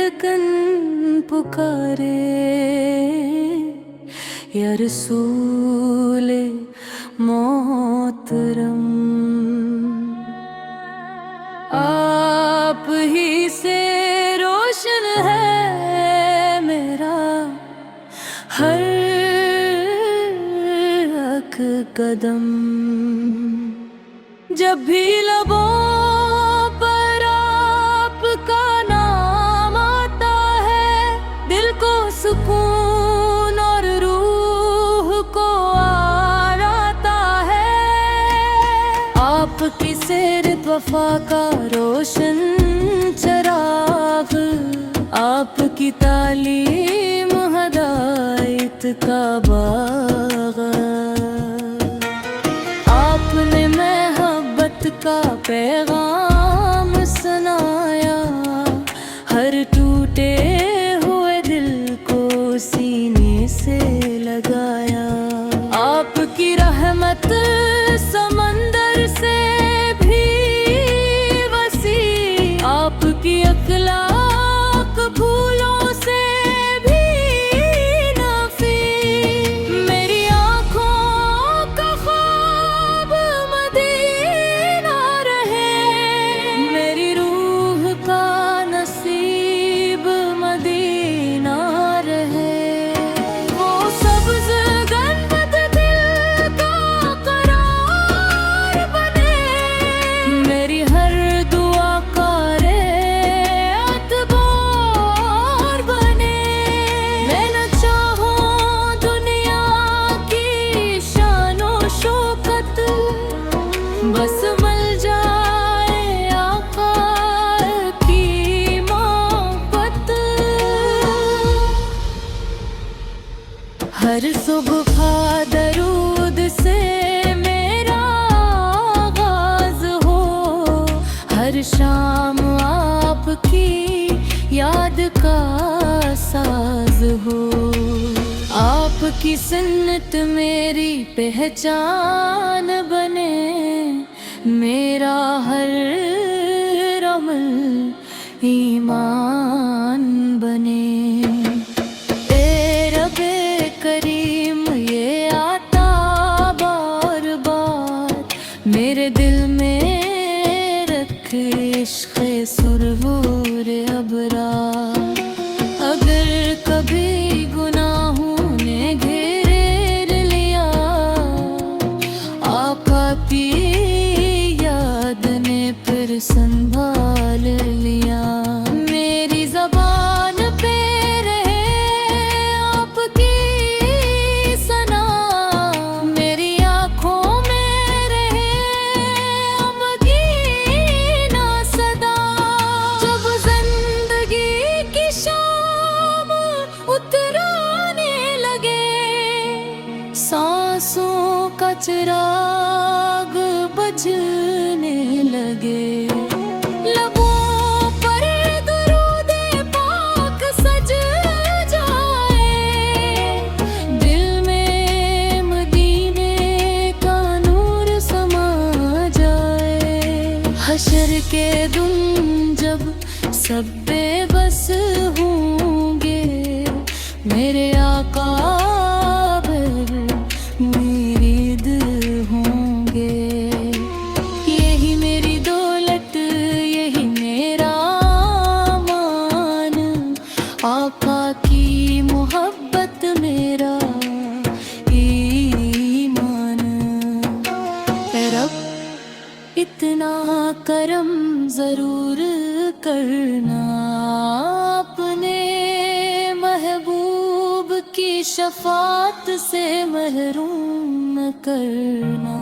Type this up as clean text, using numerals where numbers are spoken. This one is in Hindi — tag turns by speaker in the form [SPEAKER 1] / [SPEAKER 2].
[SPEAKER 1] धड़कन पुकारे, या रसूले मोहतरम। आप ही से रोशन है मेरा हर एक कदम। जब भी लबों पर आपका नाम आता है, दिल को सुकून और रूह को आराम आता है। आपकी सीरत वफा का रोशन चिराग, आपकी तालीम हदायत का बाग। आपने मोहब्बत का पैगाम सुनाया, हर टूटे हुए दिल को सीने से लगाया। आपकी रहमत समंदर से भी वसी, आपकी अखलाक भूलों से भी नाफी। मेरी आँखों का ख्वाब मदीना रहे, मेरी रूह का नसीब मदीना रहे। वो सब्ज़ गन्बद दिल का करार बने, मेरी हर दुआ का एतबार बने। मैं न चाहूं दुनिया की शानो शौकत, बस मिल जाए आका की मोहब्बत। हर सुबह दरूद से मेरा आगाज़ हो, हर शाम आपकी याद का साज हो। आपकी सुन्नत मेरी पहचान बने, मेरा हर अमल ईमान बने। ए रब्बे करीम ये आता बार बार, मेरे दिल में रख इश्क़ सुरूर अबरार। अगर कभी गुनाहों ने घेर लिया, आका की याद ने फिर संभाल लिया। मेरी ज़बान पे रहे आपकी सना, मेरी आँखों में रहे मदीना सदा। जब जिंदगी की शाम उतराने लगे, सांसों का चिराग बुझने लगे। लबों पर दुरूद-ए पाक सज जाए, दिल में मदीने का नूर समा जाए। हशर के दिन जब सब बेबस होंगे, मेरे आका मेरी दिल होंगे। यही मेरी दौलत, यही मेरा मान, आका की मोहब्बत मेरा ईमान। ऐ रब इतना करम जरूर करना, अपने महबूब की शफात से महरूम न करना।